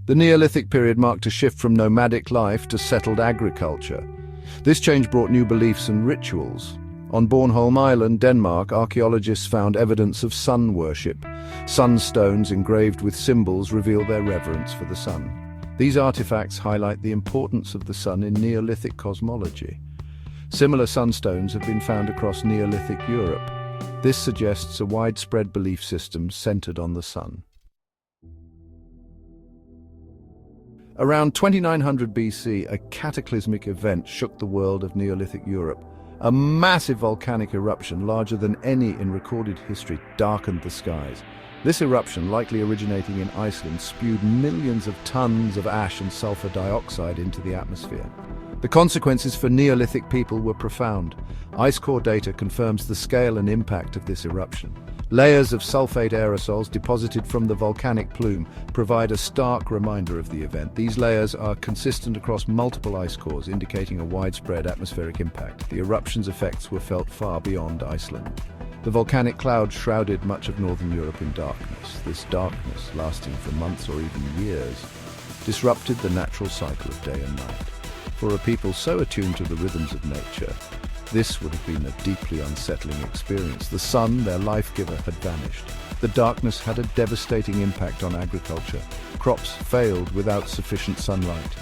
The Neolithic period marked a shift from nomadic life to settled agriculture. This change brought new beliefs and rituals. On Bornholm Island, Denmark, archaeologists found evidence of sun worship. Sunstones engraved with symbols reveal their reverence for the sun. These artifacts highlight the importance of the sun in Neolithic cosmology. Similar sunstones have been found across Neolithic Europe. This suggests a widespread belief system centered on the sun. Around 2900 BC, a cataclysmic event shook the world of Neolithic Europe. A massive volcanic eruption, larger than any in recorded history, darkened the skies. This eruption, likely originating in Iceland, spewed millions of tons of ash and sulfur dioxide into the atmosphere. The consequences for Neolithic people were profound. Ice core data confirms the scale and impact of this eruption. Layers of sulfate aerosols deposited from the volcanic plume provide a stark reminder of the event. These layers are consistent across multiple ice cores, indicating a widespread atmospheric impact. The eruption's effects were felt far beyond Iceland. The volcanic cloud shrouded much of northern Europe in darkness. This darkness, lasting for months or even years, disrupted the natural cycle of day and night. For a people so attuned to the rhythms of nature, this would have been a deeply unsettling experience. The sun, their life-giver, had vanished. The darkness had a devastating impact on agriculture. Crops failed without sufficient sunlight.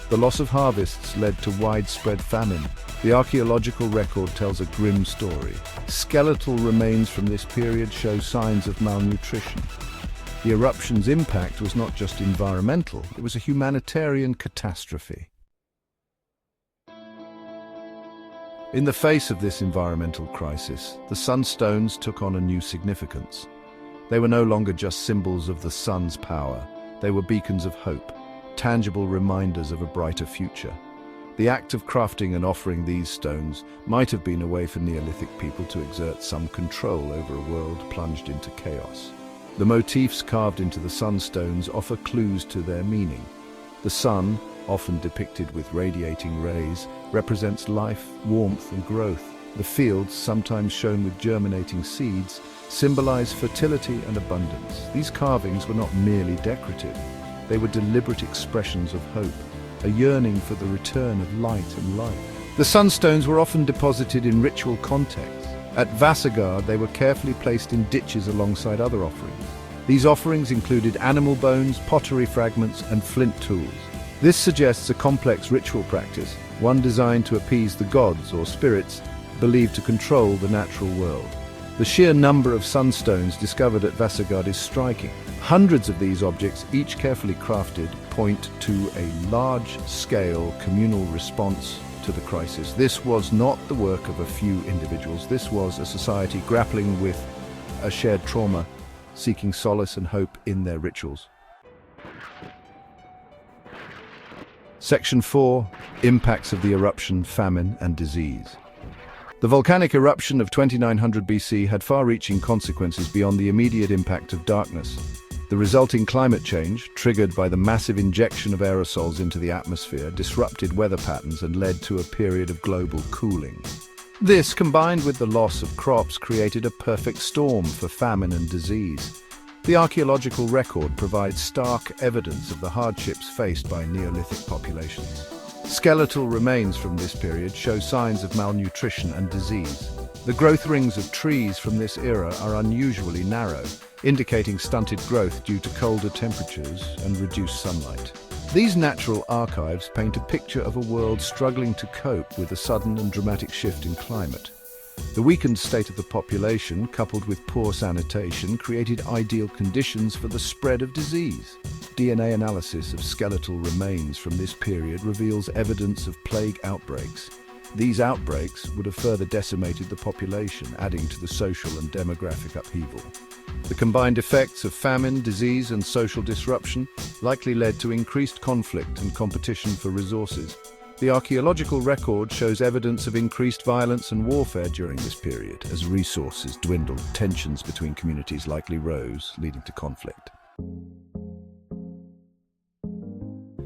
The loss of harvests led to widespread famine. The archaeological record tells a grim story. Skeletal remains from this period show signs of malnutrition. The eruption's impact was not just environmental, it was a humanitarian catastrophe. In the face of this environmental crisis, the sunstones took on a new significance. They were no longer just symbols of the sun's power. They were beacons of hope, tangible reminders of a brighter future. The act of crafting and offering these stones might have been a way for Neolithic people to exert some control over a world plunged into chaos. The motifs carved into the sunstones offer clues to their meaning. The sun, often depicted with radiating rays, represents life, warmth, and growth. The fields, sometimes shown with germinating seeds, symbolize fertility and abundance. These carvings were not merely decorative. They were deliberate expressions of hope, a yearning for the return of light and life. The sunstones were often deposited in ritual contexts. At Vassagard, they were carefully placed in ditches alongside other offerings. These offerings included animal bones, pottery fragments, and flint tools. This suggests a complex ritual practice, one designed to appease the gods or spirits believed to control the natural world. The sheer number of sunstones discovered at Vassagard is striking. Hundreds of these objects, each carefully crafted, point to a large-scale communal response to the crisis. This was not the work of a few individuals. This was a society grappling with a shared trauma, seeking solace and hope in their rituals. Section 4. Impacts of the eruption, famine, and disease. The volcanic eruption of 2900 BC had far-reaching consequences beyond the immediate impact of darkness. The resulting climate change, triggered by the massive injection of aerosols into the atmosphere, disrupted weather patterns and led to a period of global cooling. This, combined with the loss of crops, created a perfect storm for famine and disease. The archaeological record provides stark evidence of the hardships faced by Neolithic populations. Skeletal remains from this period show signs of malnutrition and disease. The growth rings of trees from this era are unusually narrow, indicating stunted growth due to colder temperatures and reduced sunlight. These natural archives paint a picture of a world struggling to cope with a sudden and dramatic shift in climate. The weakened state of the population, coupled with poor sanitation, created ideal conditions for the spread of disease. DNA analysis of skeletal remains from this period reveals evidence of plague outbreaks. These outbreaks would have further decimated the population, adding to the social and demographic upheaval. The combined effects of famine, disease, and social disruption likely led to increased conflict and competition for resources. The archaeological record shows evidence of increased violence and warfare during this period. As resources dwindled, tensions between communities likely rose, leading to conflict.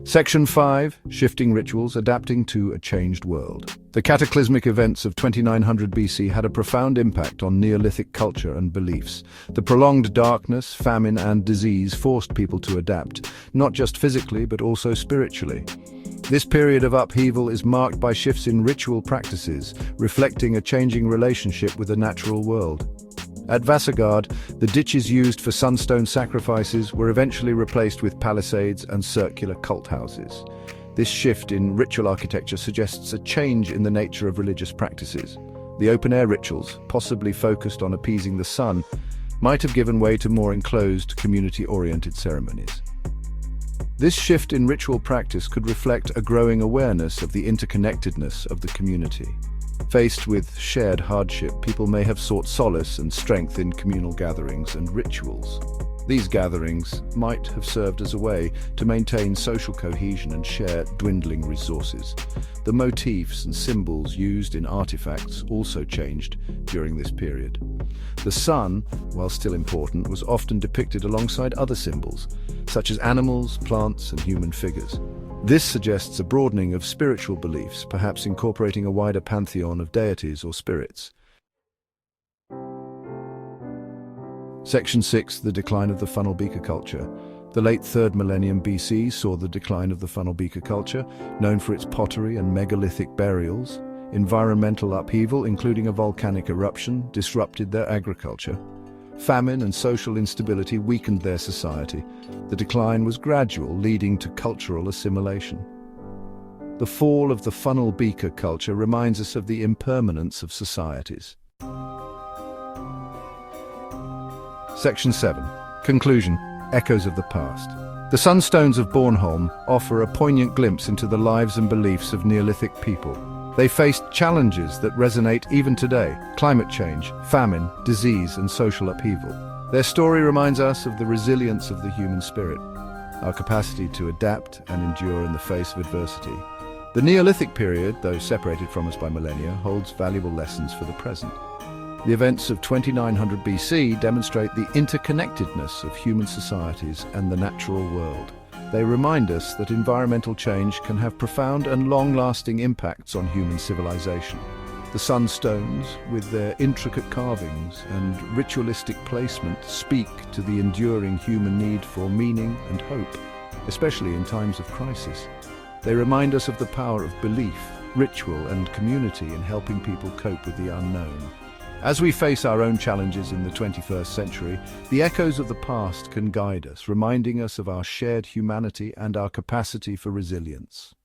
Section 5. Shifting rituals adapting to a changed world. The cataclysmic events of 2900 BC had a profound impact on Neolithic culture and beliefs. The prolonged darkness, famine, and disease forced people to adapt, not just physically but also spiritually. This period of upheaval is marked by shifts in ritual practices, reflecting a changing relationship with the natural world. At Vasagard, the ditches used for sunstone sacrifices were eventually replaced with palisades and circular cult houses. This shift in ritual architecture suggests a change in the nature of religious practices. The open-air rituals, possibly focused on appeasing the sun, might have given way to more enclosed, community-oriented ceremonies. This shift in ritual practice could reflect a growing awareness of the interconnectedness of the community. Faced with shared hardship, people may have sought solace and strength in communal gatherings and rituals. These gatherings might have served as a way to maintain social cohesion and share dwindling resources. The motifs and symbols used in artifacts also changed during this period. The sun, while still important, was often depicted alongside other symbols, such as animals, plants, and human figures. This suggests a broadening of spiritual beliefs, perhaps incorporating a wider pantheon of deities or spirits. Section 6. The decline of the funnel beaker culture. The late 3rd millennium BC saw the decline of the funnel beaker culture, known for its pottery and megalithic burials. Environmental upheaval, including a volcanic eruption, disrupted their agriculture. Famine and social instability weakened their society. The decline was gradual, leading to cultural assimilation. The fall of the funnel beaker culture reminds us of the impermanence of societies. Section 7. Conclusion. Echoes of the past. The sunstones of Bornholm offer a poignant glimpse into the lives and beliefs of Neolithic people. They faced challenges that resonate even today: climate change, famine, disease, and social upheaval. Their story reminds us of the resilience of the human spirit, our capacity to adapt and endure in the face of adversity. The Neolithic period, though separated from us by millennia, holds valuable lessons for the present. The events of 2900 BC demonstrate the interconnectedness of human societies and the natural world. They remind us that environmental change can have profound and long-lasting impacts on human civilization. The sunstones, with their intricate carvings and ritualistic placement, speak to the enduring human need for meaning and hope, especially in times of crisis. They remind us of the power of belief, ritual, and community in helping people cope with the unknown. As we face our own challenges in the 21st century, the echoes of the past can guide us, reminding us of our shared humanity and our capacity for resilience.